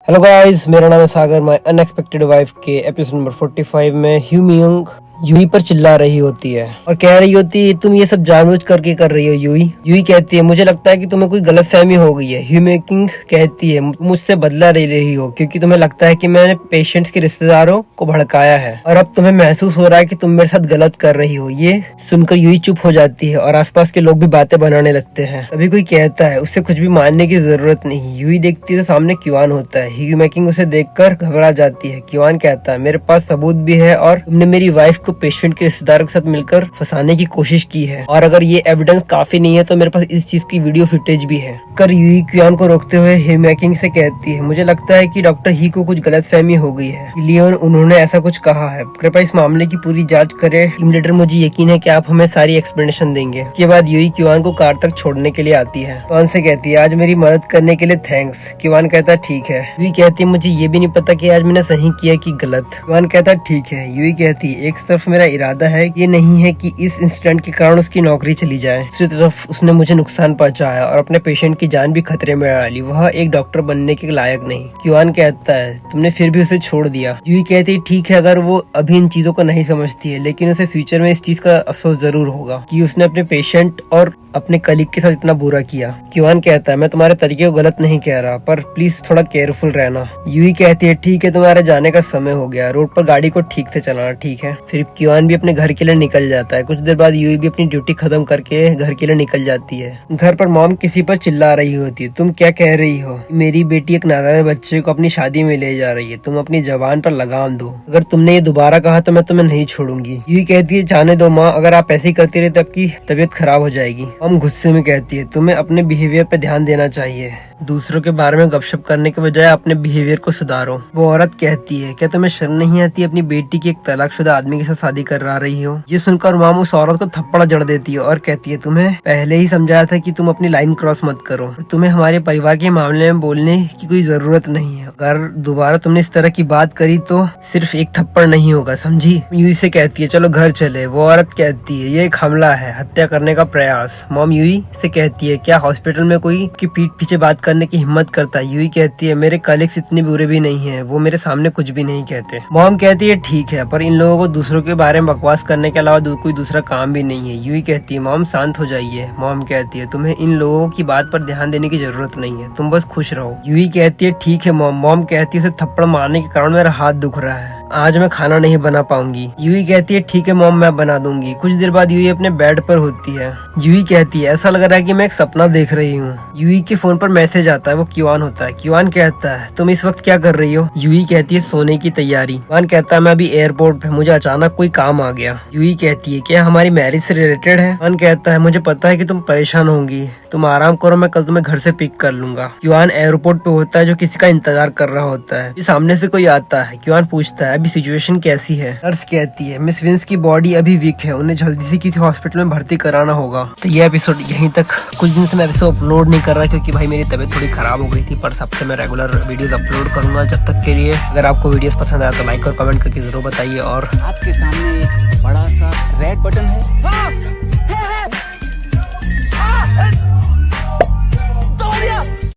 Hello guys, मेरा नाम है सागर। माय अनएक्सपेक्टेड वाइफ के एपिसोड नंबर 45 में ह्यूमिंग यूई पर चिल्ला रही होती है और कह रही होती है, तुम ये सब जानबूझ करके कर रही हो यूई। यूई कहती है, मुझे लगता है कि तुम्हें कोई गलतफहमी हो गई है। ह्यूमिंग कहती है, मुझसे बदला ले रही हो क्योंकि तुम्हें लगता है कि मैंने पेशेंट्स के रिश्तेदारों को भड़काया है और अब तुम्हें महसूस हो रहा है कि तुम मेरे साथ गलत कर रही हो। ये सुनकर यूई चुप हो जाती है और आसपास के लोग भी बातें बनाने लगते हैं। तभी कोई कहता है, उससे कुछ भी मानने की जरूरत नहीं। यूई देखती है तो सामने क्युआन होता है। ह्यूमिंग उसे देखकर घबरा जाती है। क्युआन कहता है, मेरे पास सबूत भी है और तुमने मेरी वाइफ को पेशेंट के रिश्तेदारों के साथ मिलकर फंसाने की कोशिश की है और अगर ये एविडेंस काफी नहीं है तो मेरे पास इस चीज की वीडियो फुटेज भी है। कर यूई क्युआन को रोकते हुए ह्यूमिंग से कहती है, मुझे लगता है कि डॉक्टर ही को कुछ गलतफहमी हो गई है, इसलिए उन्होंने ऐसा कुछ कहा है। कृपया इस मामले की पूरी जांच करें। टीम लीडर, मुझे यकीन है कि आप हमें सारी एक्सप्लेनेशन देंगे। इसके बाद यूई क्युआन को कार तक छोड़ने के लिए आती है। क्युआन से कहती है, आज मेरी मदद करने के लिए थैंक्स। क्युआन कहता है, ठीक है। यूई कहती है, मुझे ये भी नहीं पता कि आज मैंने सही किया कि गलत। क्युआन कहता है, ठीक है। यूई कहती है, एक तरफ मेरा इरादा है, ये नहीं है कि इस इंसिडेंट के कारण उसकी नौकरी चली जाए, दूसरी तरफ उसने मुझे नुकसान पहुंचाया और अपने पेशेंट की जान भी खतरे में डाली। वह एक डॉक्टर बनने के लायक नहीं। क्युआन कहता है, तुमने फिर भी उसे छोड़ दिया। यूई कहती है, ठीक है, अगर वो अभी इन चीजों को नहीं समझती है, लेकिन उसे फ्यूचर में इस चीज का अफसोस जरूर होगा कि उसने अपने पेशेंट और अपने कलीग के साथ इतना बुरा किया। क्युआन कहता है, मैं तुम्हारे तरीके को गलत नहीं कह रहा, पर प्लीज थोड़ा केयरफुल रहना। यूई कहती है, ठीक है, तुम्हारे जाने का समय हो गया, रोड पर गाड़ी को ठीक से चलाना, ठीक है। फिर क्युआन भी अपने घर के लिए निकल जाता है। कुछ देर बाद यूई भी अपनी ड्यूटी खत्म करके घर के लिए निकल जाती है। घर पर मॉम किसी पर चिल्ला रही होती है, तुम क्या कह रही हो? मेरी बेटी एक नादान बच्चे को अपनी शादी में ले जा रही है, तुम अपनी जबान पर लगाम दो। अगर तुमने ये दोबारा कहा तो मैं तुम्हें नहीं छोड़ूंगी। यूई कहती है, जाने दो माँ, अगर आप ऐसे ही करती रहे तो आपकी तबीयत खराब हो जाएगी। मॉम गुस्से में कहती है, तुम्हें अपने बिहेवियर पे ध्यान देना चाहिए, दूसरों के बारे में गपशप करने के बजाय अपने बिहेवियर को सुधारो। वो औरत कहती है, क्या तुम्हें शर्म नहीं आती अपनी बेटी की एक तलाकशुदा आदमी के साथ शादी करा रही हो? ये सुनकर मॉम उस औरत को थप्पड़ जड़ देती है और कहती है, तुम्हें पहले ही समझाया था कि तुम अपनी लाइन क्रॉस मत करो, तुम्हें हमारे परिवार के मामले में बोलने की कोई जरूरत नहीं है। अगर दोबारा तुमने इस तरह की बात करी तो सिर्फ एक थप्पड़ नहीं होगा, समझी? यूई से कहती है, चलो घर चले। वो औरत कहती है, ये एक हमला है, हत्या करने का प्रयास। मॉम यूई से कहती है, क्या हॉस्पिटल में कोई की पीठ पीछे बात करने की हिम्मत करता है? यूई कहती है, मेरे कलीग्स इतने बुरे भी नहीं है, वो मेरे सामने कुछ भी नहीं कहते। मॉम कहती है, ठीक है, पर इन लोगों को दूसरों के बारे में बकवास करने के अलावा कोई दूसरा काम भी नहीं है। यूई कहती है, मॉम शांत हो जाइए। मॉम कहती है, तुम्हें इन लोगों की बात पर ध्यान देने की जरूरत नहीं है, तुम बस खुश रहो। यूई कहती है, ठीक है मॉम। मॉम कहती है, उसे थप्पड़ मारने के कारण मेरा हाथ दुख रहा है, आज मैं खाना नहीं बना पाऊंगी। यूई कहती है, ठीक है मॉम, मैं बना दूंगी। कुछ देर बाद यूई अपने बेड पर होती है। यूई कहती है, ऐसा लग रहा है कि मैं एक सपना देख रही हूँ। यूई के फोन पर मैसेज आता है, वो क्युआन होता है। क्युआन कहता है, तुम इस वक्त क्या कर रही हो? यूई कहती है, सोने की तैयारी। क्युआन कहता है, मैं अभी एयरपोर्ट पे, मुझे अचानक कोई काम आ गया। यूई कहती है, क्या हमारी मैरिज से रिलेटेड है? क्युआन कहता है, मुझे पता है कि तुम परेशान होंगी, तुम आराम करो, मैं कल तुम्हें घर से पिक कर लूंगा। क्युआन एयरपोर्ट पे होता है, जो किसी का इंतजार कर रहा होता है। सामने से कोई आता है। क्युआन पूछता है, अभी सिचुएशन कैसी है? नर्स कहती है, मिस विंस की बॉडी अभी वीक है, उन्हें जल्दी से किसी हॉस्पिटल में भर्ती कराना होगा। तो ये एपिसोड यहीं तक। कुछ दिन से मैं एपिसोड अपलोड नहीं कर रहा क्योंकि भाई मेरी तबीयत थोड़ी खराब हो गई थी, पर सबसे मैं रेगुलर वीडियोस अपलोड करूंगा। जब तक के लिए अगर आपको वीडियोस पसंद आया तो लाइक और कमेंट करके जरूर बताइए। और आपके सामने एक बड़ा सा रेड बटन है,